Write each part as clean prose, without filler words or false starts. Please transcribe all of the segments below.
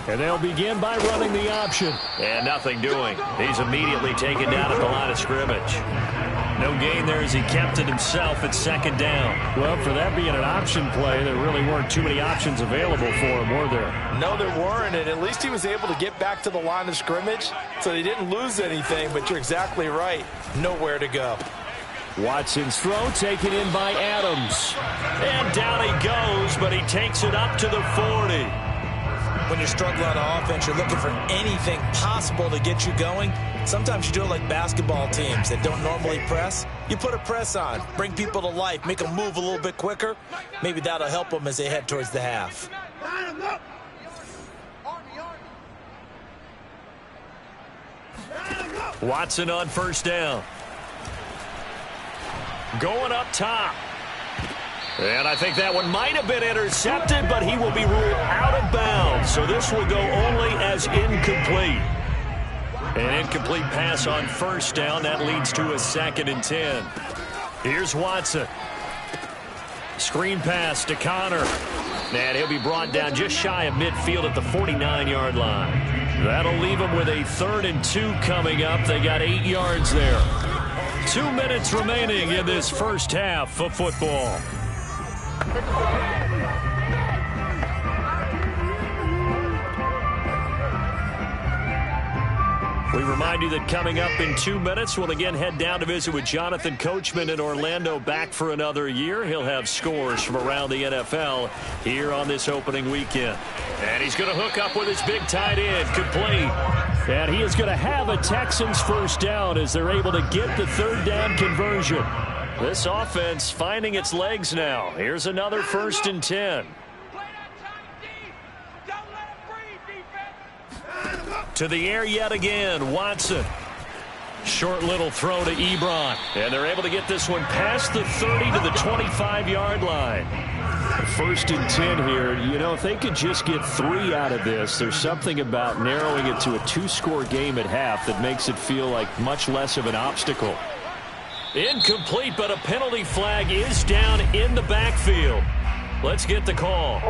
And they'll begin by running the option. And nothing doing. He's immediately taken down at the line of scrimmage. No gain there as he kept it himself at second down. Well, for that being an option play, there really weren't too many options available for him, were there? No, there weren't, and at least he was able to get back to the line of scrimmage, so he didn't lose anything, but you're exactly right. Nowhere to go. Watson's throw taken in by Adams. And down he goes, but he takes it up to the 40. When you're struggling on offense, you're looking for anything possible to get you going. Sometimes you do it like basketball teams that don't normally press. You put a press on, bring people to life, make them move a little bit quicker. Maybe that'll help them as they head towards the half. Watson on first down. Going up top. And I think that one might have been intercepted, but he will be ruled out of bounds. So this will go only as incomplete. An incomplete pass on first down. That leads to a 2nd and 10. Here's Watson. Screen pass to Connor. And he'll be brought down just shy of midfield at the 49-yard line. That'll leave him with a 3rd and 2 coming up. They got 8 yards there. 2 minutes remaining in this first half of football. We remind you that coming up in 2 minutes, we'll again head down to visit with Jonathan Coachman in Orlando, back for another year. He'll have scores from around the NFL here on this opening weekend. And he's going to hook up with his big tight end, complete. And he is going to have a Texans first down as they're able to get the 3rd down conversion. This offense finding its legs now. Here's another 1st and 10. To the air yet again, Watson. Short little throw to Ebron. And they're able to get this one past the 30 to the 25-yard line. 1st and 10 here. You know, if they could just get 3 out of this, there's something about narrowing it to a 2-score game at half that makes it feel like much less of an obstacle. Incomplete, but a penalty flag is down in the backfield. Let's get the call.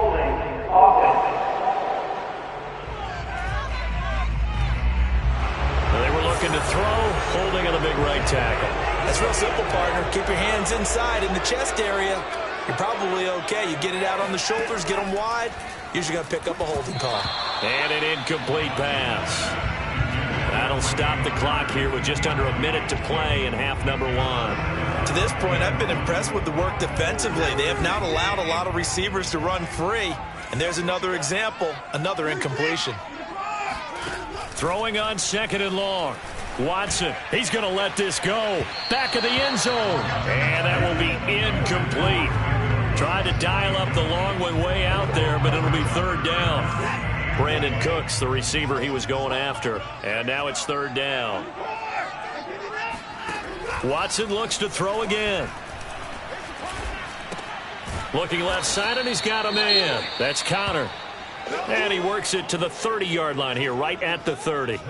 They were looking to throw, holding on the big right tackle. That's real simple, partner. Keep your hands inside in the chest area. You're probably okay. You get it out on the shoulders, get them wide. Usually going to pick up a holding call. And an incomplete pass. That'll stop the clock here with just under a minute to play in half number 1. To this point, I've been impressed with the work defensively. They have not allowed a lot of receivers to run free. And there's another example, another incompletion. Throwing on 2nd and long. Watson, he's going to let this go. Back of the end zone. And that will be incomplete. Tried to dial up the long one way out there, but it'll be 3rd down. Brandon Cooks, the receiver he was going after. And now it's 3rd down. Watson looks to throw again. Looking left side, and he's got a man. That's Connor. And he works it to the 30-yard line here, right at the 30.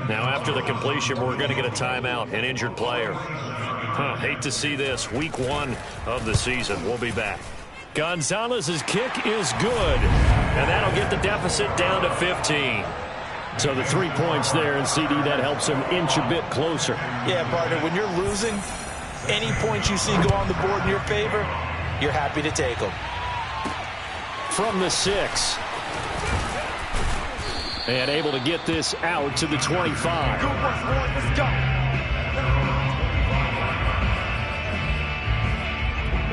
Now, after the completion, we're going to get a timeout, an injured player. Hate to see this. Week 1 of the season. We'll be back. Gonzalez's kick is good. And that'll get the deficit down to 15. So the 3 points there, and CD, that helps him inch a bit closer. Yeah, partner, when you're losing, any points you see go on the board in your favor, you're happy to take them. From the 6. And able to get this out to the 25. Let's go.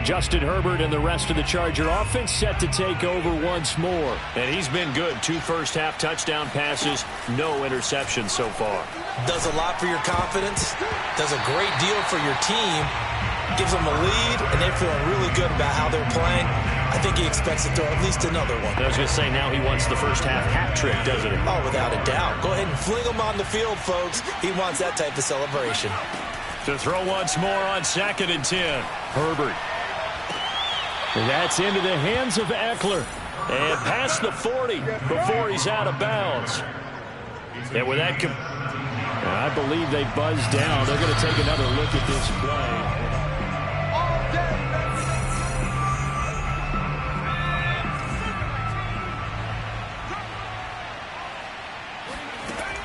Justin Herbert and the rest of the Charger offense set to take over once more. And he's been good. 2 first-half touchdown passes, no interceptions so far. Does a lot for your confidence, does a great deal for your team, gives them a lead, and they're feeling really good about how they're playing. I think he expects to throw at least another one. I was going to say, now he wants the first-half hat trick, doesn't he? Oh, without a doubt. Go ahead and fling him on the field, folks. He wants that type of celebration. To throw once more on 2nd and 10. Herbert. And that's into the hands of Eckler. And past the 40 before he's out of bounds. And with that, I believe they buzzed down. They're going to take another look at this play.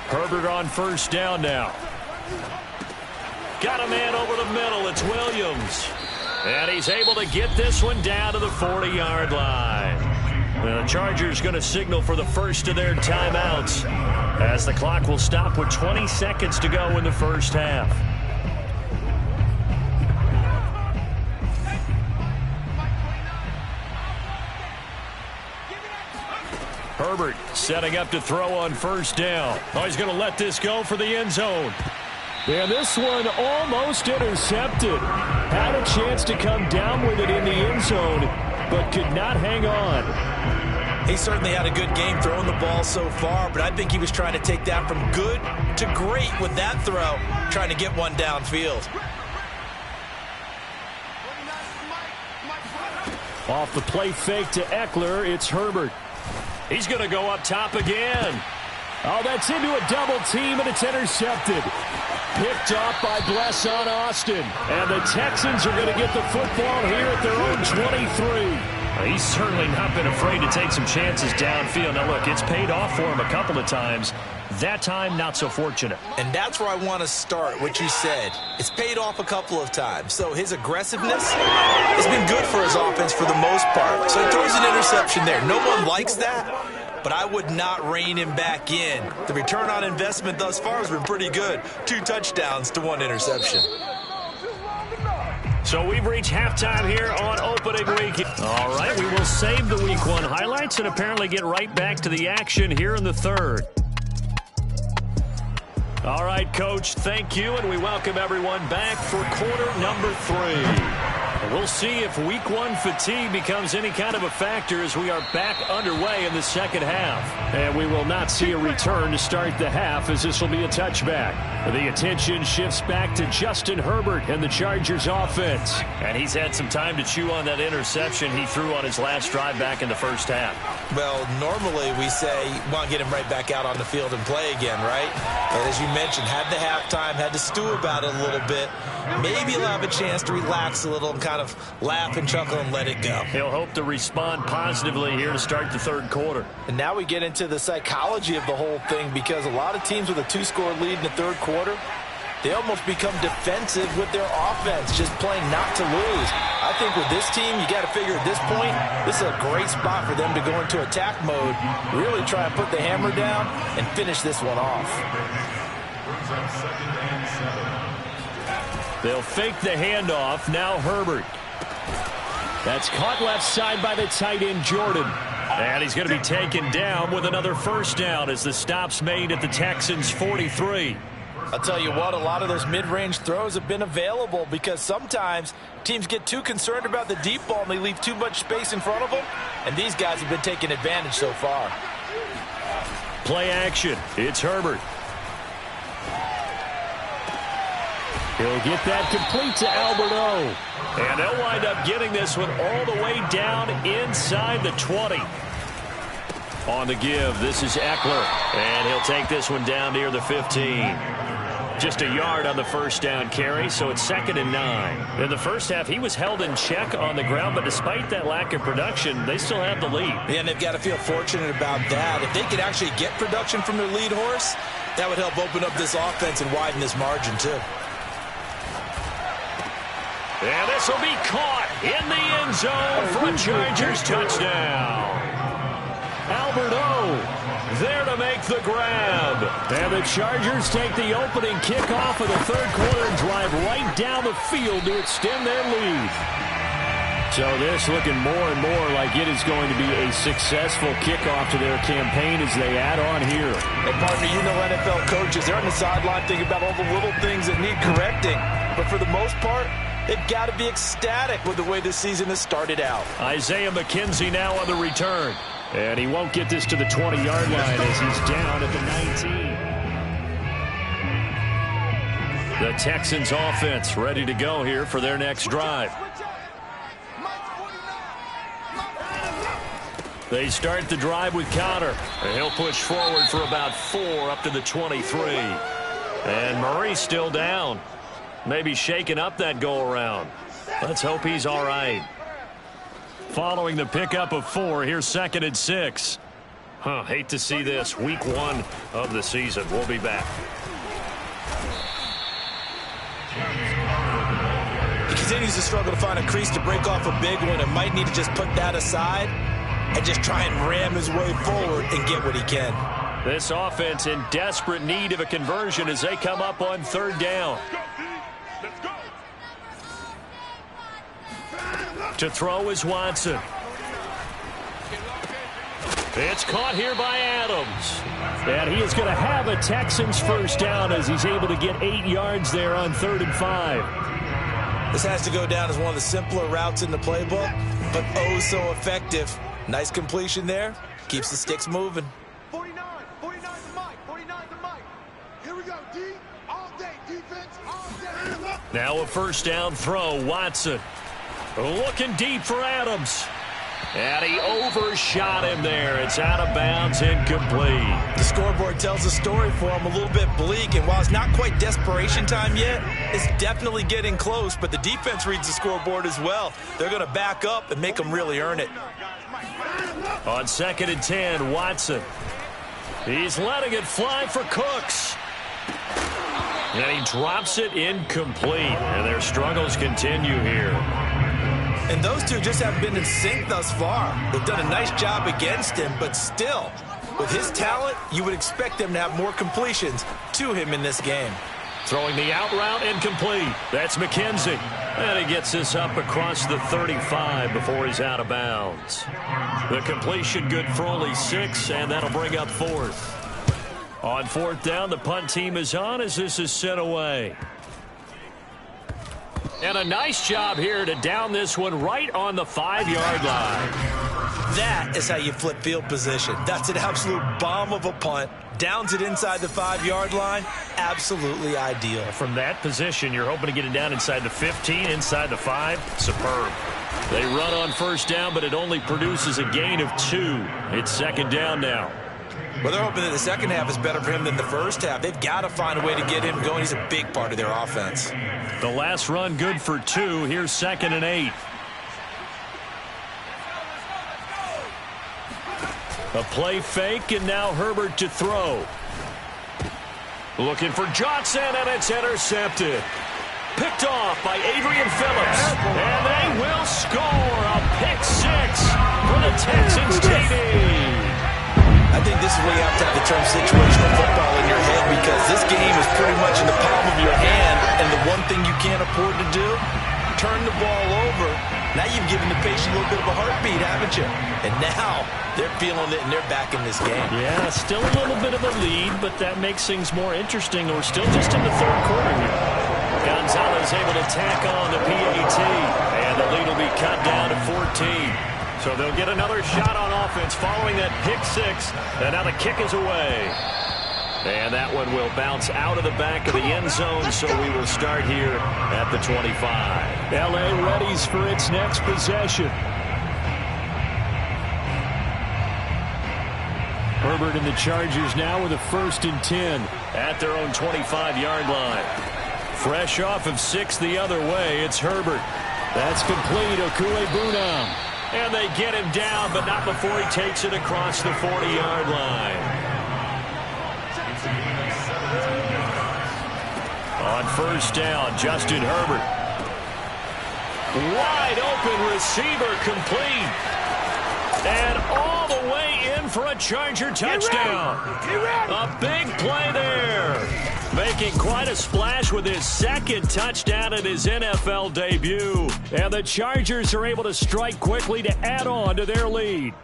Herbert on first down now. Got a man over the middle. It's Williams. And he's able to get this one down to the 40-yard line. The Chargers going to signal for the first of their timeouts as the clock will stop with 20 seconds to go in the first half. Herbert setting up to throw on first down. Oh, he's going to let this go for the end zone. And this one almost intercepted. Had a chance to come down with it in the end zone, but could not hang on. He certainly had a good game throwing the ball so far, but I think he was trying to take that from good to great with that throw, trying to get one downfield. Off the play fake to Eckler, it's Herbert. He's going to go up top again. Oh, that's into a double team, and it's intercepted. Picked off by Bless on Austin. And the Texans are going to get the football here at their own 23. He's certainly not been afraid to take some chances downfield. Now, look, it's paid off for him a couple of times. That time, not so fortunate. And that's where I want to start, what you said. It's paid off a couple of times. So his aggressiveness has been good for his offense for the most part. So he throws an interception there. No one likes that, but I would not rein him back in. The return on investment thus far has been pretty good. 2 touchdowns to 1 interception. So we've reached halftime here on opening week. All right, we will save the Week 1 highlights and apparently get right back to the action here in the third. All right, Coach, thank you, and we welcome everyone back for quarter number 3. And we'll see if Week 1 fatigue becomes any kind of a factor as we are back underway in the second half. And we will not see a return to start the half, as this will be a touchback. The attention shifts back to Justin Herbert and the Chargers offense. And he's had some time to chew on that interception he threw on his last drive back in the first half. Well, normally we say, want to get him right back out on the field and play again, right? But as you mentioned, had the halftime, had to stew about it a little bit. Maybe he'll have a chance to relax a little and kind of laugh and chuckle and let it go. He'll hope to respond positively here to start the third quarter. And now we get into the psychology of the whole thing, because a lot of teams with a 2-score lead in the third quarter, they almost become defensive with their offense, just playing not to lose. I think with this team, you got to figure at this point, this is a great spot for them to go into attack mode, really try and put the hammer down and finish this one off. They'll fake the handoff. Now Herbert. That's caught left side by the tight end, Jordan. And he's going to be taken down with another first down as the stop's made at the Texans' 43. I'll tell you what, a lot of those mid-range throws have been available, because sometimes teams get too concerned about the deep ball and they leave too much space in front of them, and these guys have been taking advantage so far. Play action. It's Herbert. He'll get that complete to Alberto. And they'll wind up getting this one all the way down inside the 20. On the give, this is Eckler. And he'll take this one down near the 15. Just a yard on the first down carry, so it's 2nd and 9. In the first half, he was held in check on the ground, but despite that lack of production, they still have the lead. Yeah, and they've got to feel fortunate about that. If they could actually get production from their lead horse, that would help open up this offense and widen this margin, too. And this will be caught in the end zone for a Chargers touchdown. Alberto there to make the grab. And the Chargers take the opening kickoff of the third quarter and drive right down the field to extend their lead. So this looking more and more like it is going to be a successful kickoff to their campaign as they add on here. And partner, you know NFL coaches, they're on the sideline thinking about all the little things that need correcting. But for the most part, they've got to be ecstatic with the way this season has started out. Isaiah McKenzie now on the return. And he won't get this to the 20-yard line as he's down at the 19. The Texans offense ready to go here for their next drive. They start the drive with Connor. And he'll push forward for about 4 up to the 23. And Murray's still down. Maybe shaking up that go-around. Let's hope he's all right. Following the pickup of 4, here's 2nd and 6. Hate to see this. Week 1 of the season. We'll be back. He continues to struggle to find a crease to break off a big one and might need to just put that aside and just try and ram his way forward and get what he can. This offense in desperate need of a conversion as they come up on 3rd down. To throw is Watson. It's caught here by Adams. And he is going to have a Texans first down as he's able to get 8 yards there on 3rd and 5. This has to go down as one of the simpler routes in the playbook, but oh so effective. Nice completion there. Keeps the sticks moving. 49 to Mike. 49 to Mike. Here we go, D. All day. Defense, all day. Now a first down throw. Watson looking deep for Adams. And he overshot him there. It's out of bounds, incomplete. The scoreboard tells a story for him, a little bit bleak, and while it's not quite desperation time yet, it's definitely getting close, but the defense reads the scoreboard as well. They're going to back up and make them really earn it. On 2nd and 10, Watson. He's letting it fly for Cooks. And he drops it incomplete. And their struggles continue here. And those two just haven't been in sync thus far. They've done a nice job against him, but still, with his talent, you would expect them to have more completions to him in this game. Throwing the out route incomplete. That's McKenzie. And he gets this up across the 35 before he's out of bounds. The completion good for only 6, and that'll bring up 4th. On 4th down, the punt team is on as this is sent away. And a nice job here to down this one right on the 5-yard line. That is how you flip field position. That's an absolute bomb of a punt. Downs it inside the 5-yard line. Absolutely ideal. From that position, you're hoping to get it down inside the 15, inside the 5. Superb. They run on first down, but it only produces a gain of 2. It's 2nd down now. Well, they're hoping that the second half is better for him than the first half. They've got to find a way to get him going. He's a big part of their offense. The last run good for 2. Here's 2nd and 8. A play fake, and now Herbert to throw. Looking for Johnson, and it's intercepted. Picked off by Adrian Phillips. And they will score a pick 6 for the Texans TD. I think this is where you have to have the term situational football in your head, because this game is pretty much in the palm of your hand, and the one thing you can't afford to do, turn the ball over. Now you've given the patient a little bit of a heartbeat, haven't you? And now they're feeling it, and they're back in this game. Yeah, still a little bit of a lead, but that makes things more interesting. We're still just in the 3rd quarter here. Gonzalez able to tack on the PAT, and the lead will be cut down to 14. So they'll get another shot on offense following that pick 6. And now the kick is away. And that one will bounce out of the back of the end zone, so we will start here at the 25. L.A. readies for its next possession. Herbert and the Chargers now with a 1st and 10 at their own 25-yard line. Fresh off of 6 the other way, it's Herbert. That's complete. Okue-Bunam. And they get him down, but not before he takes it across the 40-yard line. On first down, Justin Herbert. Wide open receiver, complete. And all the way in for a Charger touchdown. A big play there. Making quite a splash with his 2nd touchdown in his NFL debut. And the Chargers are able to strike quickly to add on to their lead.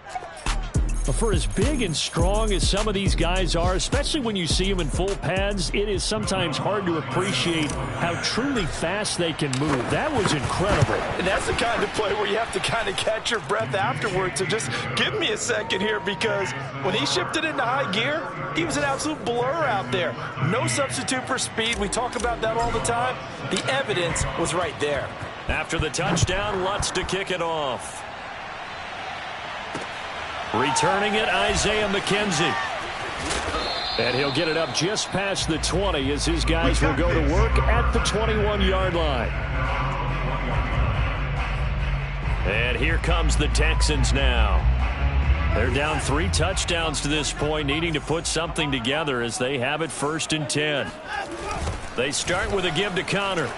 But for as big and strong as some of these guys are, especially when you see them in full pads, it is sometimes hard to appreciate how truly fast they can move. That was incredible. And that's the kind of play where you have to kind of catch your breath afterwards. So just give me a second here, because when he shifted into high gear, he was an absolute blur out there. No substitute for speed. We talk about that all the time. The evidence was right there. After the touchdown, Lutz to kick it off. Returning it, Isaiah McKenzie. And he'll get it up just past the 20 as his guys will go to work at the 21-yard line. And here comes the Texans now. They're down 3 touchdowns to this point, needing to put something together as they have it 1st and 10. They start with a give to Connor.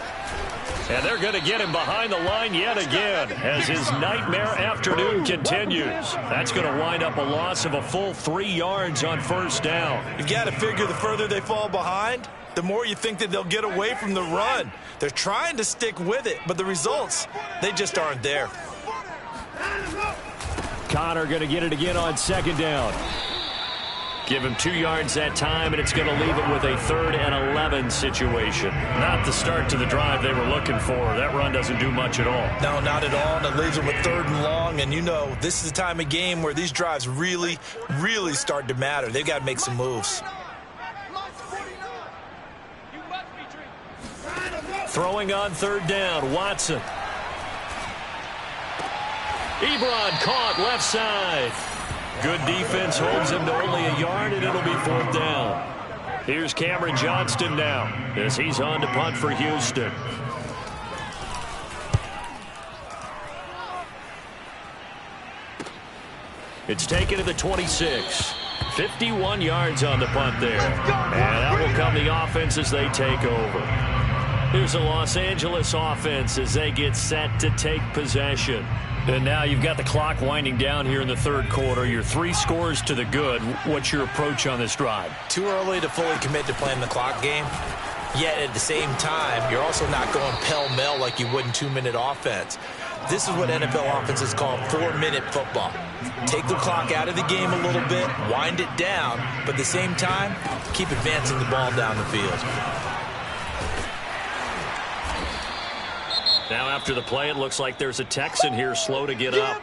And they're going to get him behind the line yet again as his nightmare afternoon continues. That's going to wind up a loss of a full 3 yards on 1st down. You've got to figure the further they fall behind, the more you think that they'll get away from the run. They're trying to stick with it, but the results, they just aren't there. Connor going to get it again on 2nd down. Give him 2 yards that time, and it's going to leave him with a 3rd and 11 situation. Not the start to the drive they were looking for. That run doesn't do much at all. No, not at all, and it leaves them with 3rd and long. And you know, this is the time of game where these drives really, really start to matter. They've got to make some moves. Throwing on 3rd down, Watson. Ebron caught left side. Good defense holds him to only a yard, and it'll be 4th down. Here's Cameron Johnston now as he's on to punt for Houston. It's taken to the 26. 51 yards on the punt there. And out will come the offense as they take over. Here's the Los Angeles offense as they get set to take possession. And now you've got the clock winding down here in the 3rd quarter. You're 3 scores to the good. What's your approach on this drive? Too early to fully commit to playing the clock game. Yet at the same time, you're also not going pell-mell like you would in 2-minute offense. This is what NFL offenses call 4-minute football. Take the clock out of the game a little bit, wind it down, but at the same time, keep advancing the ball down the field. Now after the play, it looks like there's a Texan here slow to get up.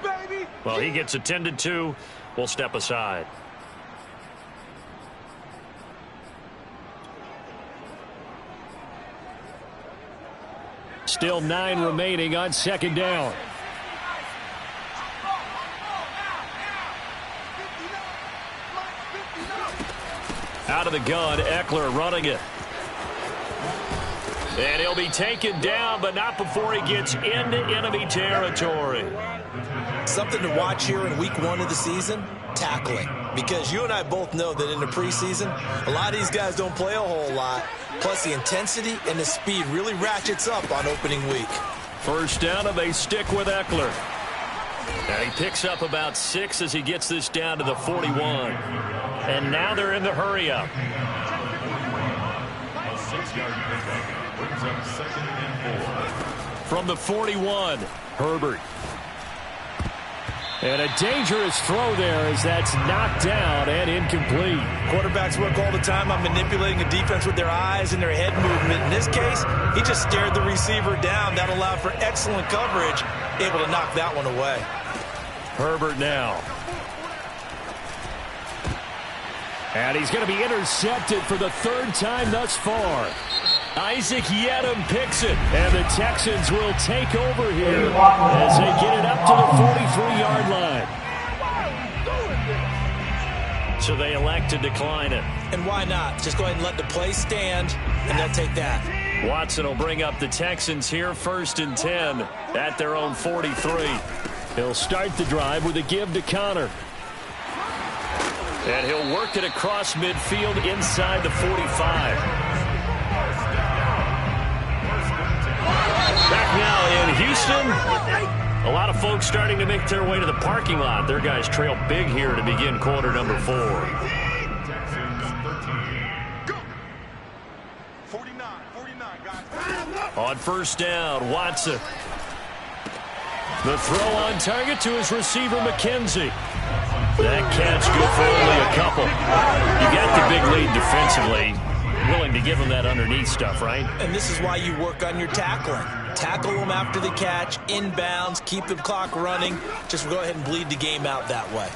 Well, he gets attended to. We'll step aside. Still 9 remaining on 2nd down. Out of the gun, Eckler running it. And he'll be taken down, but not before he gets into enemy territory. Something to watch here in week 1 of the season, tackling. Because you and I both know that in the preseason, a lot of these guys don't play a whole lot. Plus, the intensity and the speed really ratchets up on opening week. 1st down, and they stick with Eckler. And he picks up about 6 as he gets this down to the 41. And now they're in the hurry-up. From the 41, Herbert. And a dangerous throw there as that's knocked down and incomplete. Quarterbacks work all the time on manipulating a defense with their eyes and their head movement. In this case, he just stared the receiver down. That allowed for excellent coverage, able to knock that one away. Herbert now. And he's going to be intercepted for the 3rd time thus far. Isaac Yedem picks it, and the Texans will take over here as they get it up to the 43-yard line. So they elect to decline it. And why not? Just go ahead and let the play stand, and they'll take that. Watson will bring up the Texans here 1st and 10 at their own 43. He'll start the drive with a give to Connor. And he'll work it across midfield inside the 45. Back now in Houston. A lot of folks starting to make their way to the parking lot. Their guys trail big here to begin quarter number 4. On 1st down, Watson. The throw on target to his receiver, McKenzie. That catch good for only a couple. You got the big lead defensively. Willing to give him that underneath stuff, right? And this is why you work on your tackling. Tackle them after the catch, inbounds, keep the clock running. Just go ahead and bleed the game out that way.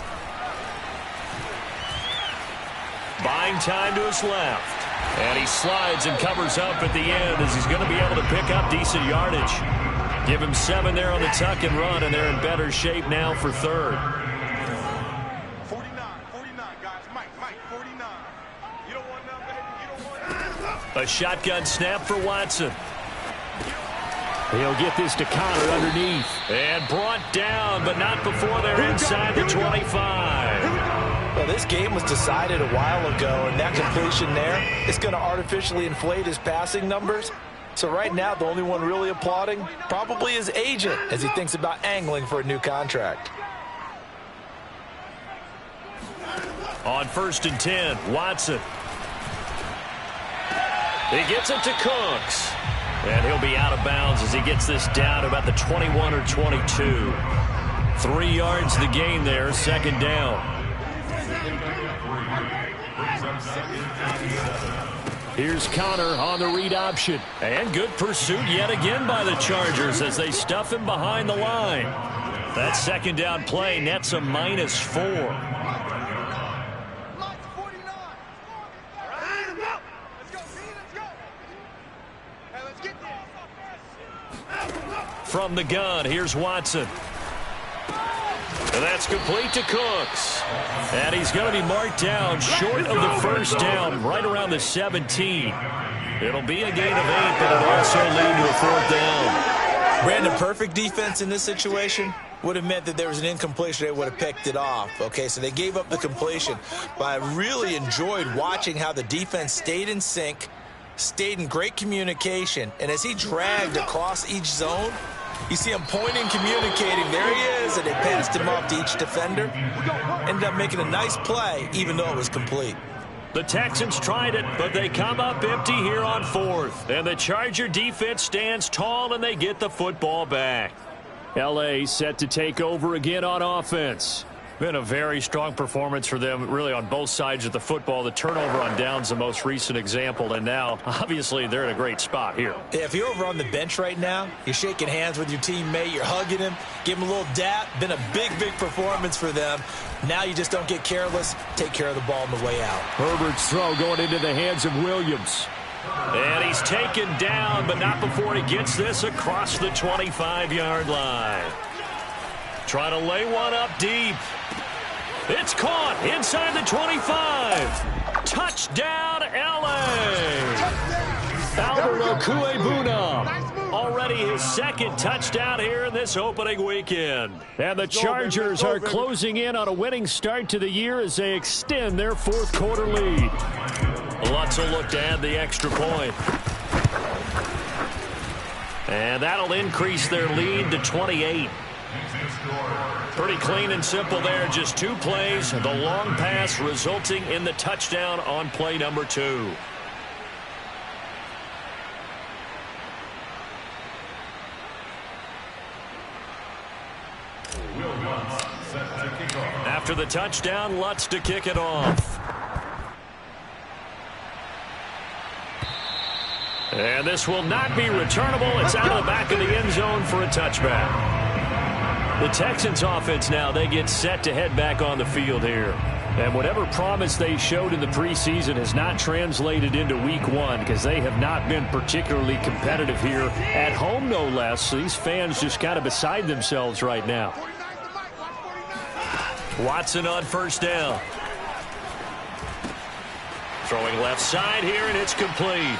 Buying time to his left. And he slides and covers up at the end as he's going to be able to pick up decent yardage. Give him 7 there on the tuck and run, and they're in better shape now for 3rd. 49, guys. Mike, 49. You don't want none, baby. You don't want none. A shotgun snap for Watson. He'll get this to Connor underneath. And brought down, but not before they're inside the 25. Well, this game was decided a while ago, and that completion there is going to artificially inflate his passing numbers. So right now, the only one really applauding probably his agent as he thinks about angling for a new contract. On 1st and 10, Watson. He gets it to Cooks. And he'll be out of bounds as he gets this down about the 21 or 22. 3 yards the gain there, 2nd down. Here's Connor on the read option. And good pursuit yet again by the Chargers as they stuff him behind the line. That 2nd down play nets a -4. From the gun, here's Watson. And that's complete to Cooks. And he's going to be marked down short of the 1st down, right around the 17. It'll be a gain of 8, but it'll also lead to a 4th down. Brandon, perfect defense in this situation would have meant that there was an incompletion. They would have picked it off. Okay, so they gave up the completion. But I really enjoyed watching how the defense stayed in sync, stayed in great communication, and as he dragged across each zone, you see him pointing, communicating. There he is, and they passed him off to each defender. Ended up making a nice play, even though it was complete. The Texans tried it, but they come up empty here on 4th. And the Charger defense stands tall, and they get the football back. L.A. set to take over again on offense. Been a very strong performance for them, really, on both sides of the football. The turnover on downs, the most recent example, and now, obviously, they're in a great spot here. Yeah, if you're over on the bench right now, you're shaking hands with your teammate, you're hugging him, give him a little dap. Been a big, big performance for them. Now you just don't get careless. Take care of the ball on the way out. Herbert's throw going into the hands of Williams. And he's taken down, but not before he gets this across the 25-yard line. Trying to lay one up deep. It's caught inside the 25. Touchdown, L.A. Alvaro Cuebuna. Already his 2nd touchdown here in this opening weekend. And the Chargers are closing in on a winning start to the year as they extend their 4th quarter lead. Lutz will look to add the extra point. And that'll increase their lead to 28. Pretty clean and simple there. Just 2 plays. The long pass resulting in the touchdown on play number 2. After the touchdown, Lutz to kick it off. And this will not be returnable. It's out of the back of the end zone for a touchback. The Texans offense now, they get set to head back on the field here. And whatever promise they showed in the preseason has not translated into week 1 because they have not been particularly competitive here at home, no less. So these fans just kind of beside themselves right now. Watson on 1st down. Throwing left side here, and it's complete.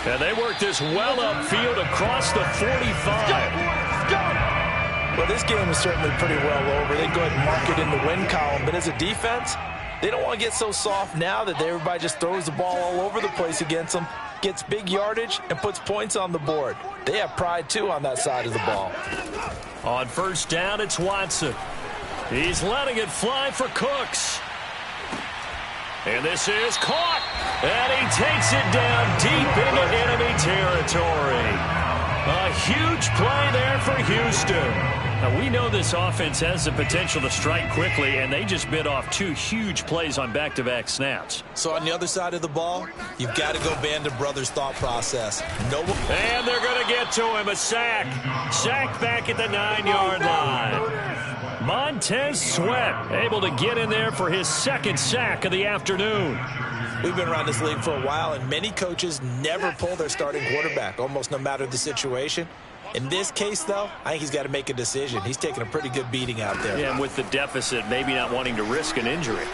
And they work this well upfield across the 45. Well, this game is certainly pretty well over. They go ahead and mark it in the win column. But as a defense, they don't want to get so soft now that everybody just throws the ball all over the place against them, gets big yardage, and puts points on the board. They have pride, too, on that side of the ball. On 1st down, it's Watson. He's letting it fly for Cooks. And this is caught. And he takes it down deep into enemy territory. A huge play there for Houston. Now, we know this offense has the potential to strike quickly, and they just bit off 2 huge plays on back-to-back snaps. So on the other side of the ball, you've got to go Band of Brothers thought process. And they're going to get to him. A sack. Sacked back at the 9-yard line. Montez Sweat able to get in there for his 2nd sack of the afternoon. We've been around this league for a while, and many coaches never pull their starting quarterback, almost no matter the situation. In this case, though, I think he's got to make a decision. He's taking a pretty good beating out there. Yeah, and with the deficit, maybe not wanting to risk an injury.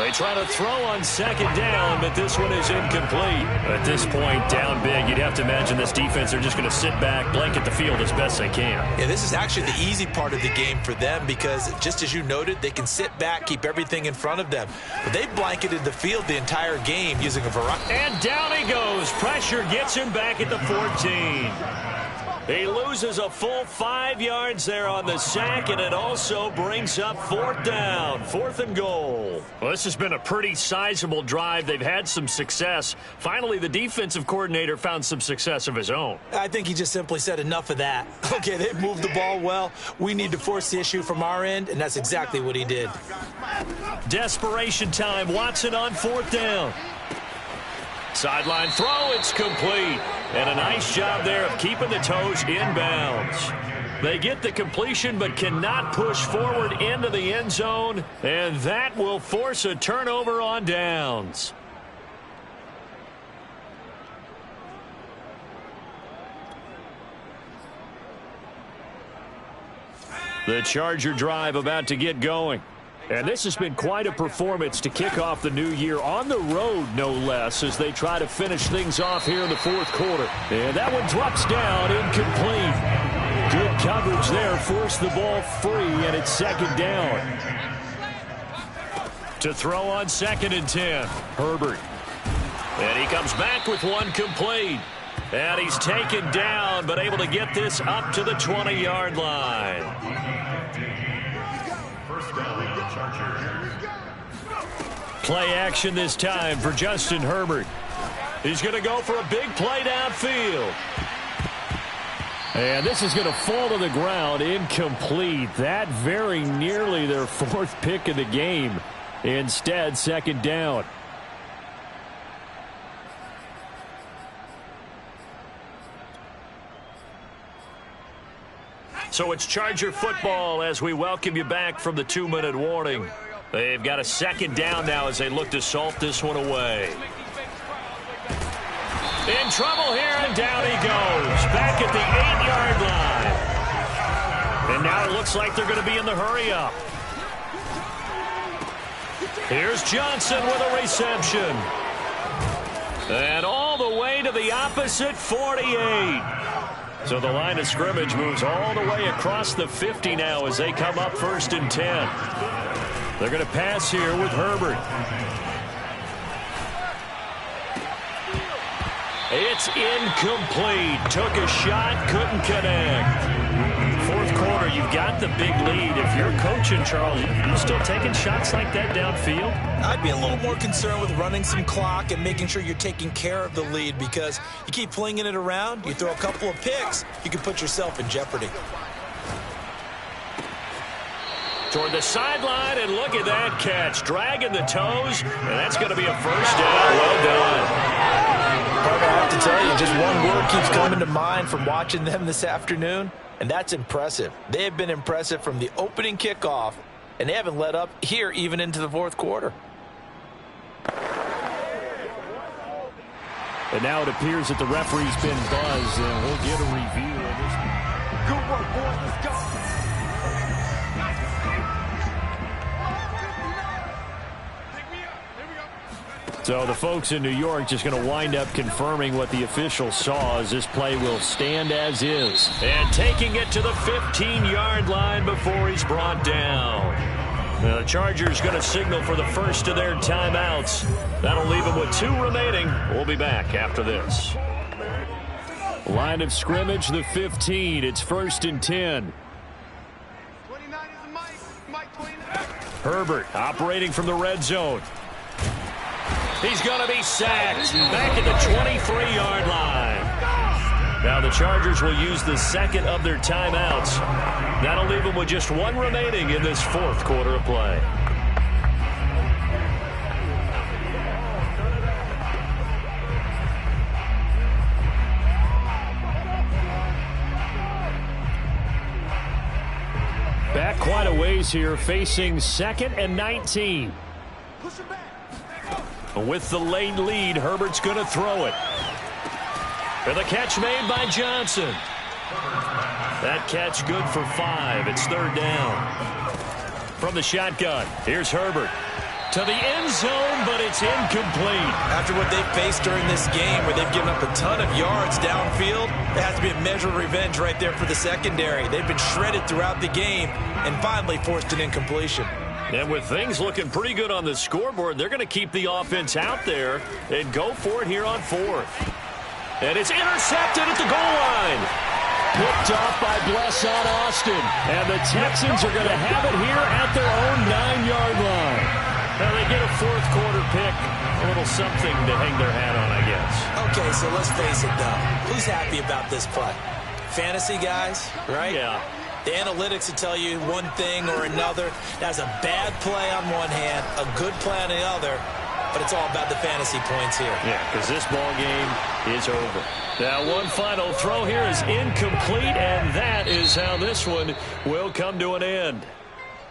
They try to throw on second down, but this one is incomplete. At this point, down big, you'd have to imagine this defense, they're just going to sit back, blanket the field as best they can. Yeah, this is actually the easy part of the game for them because, just as you noted, they can sit back, keep everything in front of them. But they blanketed the field the entire game using a variety. And down he goes. Pressure gets him back at the 14. He loses a full 5 yards there on the sack, and it also brings up fourth down, 4th and goal. Well, this has been a pretty sizable drive. They've had some success. Finally, the defensive coordinator found some success of his own. I think he just simply said enough of that. Okay, they've moved the ball well. We need to force the issue from our end, and that's exactly what he did. Desperation time. Watson on 4th down. Sideline throw, it's complete. And a nice job there of keeping the toes inbounds. They get the completion but cannot push forward into the end zone, and that will force a turnover on downs. The Charger drive about to get going. And this has been quite a performance to kick off the new year on the road, no less, as they try to finish things off here in the 4th quarter. And that one drops down, incomplete. Good coverage there, forced the ball free, and it's 2nd down. To throw on 2nd and 10, Herbert. And he comes back with one complete. And he's taken down, but able to get this up to the 20-yard line. Play action this time for Justin Herbert. He's going to go for a big play downfield. And this is going to fall to the ground, incomplete. That very nearly their 4th pick of the game. Instead, 2nd down. So it's Charger football as we welcome you back from the 2-minute warning. They've got a 2nd down now as they look to salt this one away. In trouble here, and down he goes. Back at the 8-yard line. And now it looks like they're going to be in the hurry-up. Here's Johnson with a reception. And all the way to the opposite 48. So the line of scrimmage moves all the way across the 50 now as they come up 1st and 10. They're going to pass here with Herbert. It's incomplete. Took a shot, couldn't connect. 4th quarter, you've got the big lead. If you're coaching, Charles, you still taking shots like that downfield? I'd be a little more concerned with running some clock and making sure you're taking care of the lead because you keep flinging it around, you throw a couple of picks, you can put yourself in jeopardy. Toward the sideline, and look at that catch. Dragging the toes, and that's going to be a 1st down. Well done. Parker, I have to tell you, just one word keeps coming to mind from watching them this afternoon, and that's impressive. They have been impressive from the opening kickoff, and they haven't let up here even into the 4th quarter. And now it appears that the referee's been buzzed, and we'll get a review of this. Good work, boys. Let's go. So the folks in New York just going to wind up confirming what the official saw as this play will stand as is. And taking it to the 15-yard line before he's brought down. Now the Chargers going to signal for the first of their timeouts. That'll leave them with 2 remaining. We'll be back after this. Line of scrimmage, the 15. It's 1st and 10. 29 is the Mike 29. Herbert operating from the red zone. He's going to be sacked back at the 23-yard line. Now the Chargers will use the 2nd of their timeouts. That'll leave them with just 1 remaining in this 4th quarter of play. Back quite a ways here, facing 2nd and 19. Push it back. With the late lead, Herbert's going to throw it. And the catch made by Johnson. That catch good for 5. It's 3rd down. From the shotgun, here's Herbert. to the end zone, but it's incomplete. After what they've faced during this game, where they've given up a ton of yards downfield, there has to be a measure of revenge right there for the secondary. They've been shredded throughout the game and finally forced an incompletion. And with things looking pretty good on the scoreboard, they're going to keep the offense out there and go for it here on fourth. And it's intercepted at the goal line. Picked off by Bless on Austin. And the Texans are going to have it here at their own 9-yard line. Now they get a fourth quarter pick. A little something to hang their hat on, I guess. Okay, so let's face it, though. Who's happy about this play? Fantasy guys, right? Yeah. The analytics will tell you one thing or another. That's a bad play on one hand, a good play on the other, but it's all about the fantasy points here. Yeah, because this ball game is over. Now one final throw here is incomplete, and that is how this one will come to an end.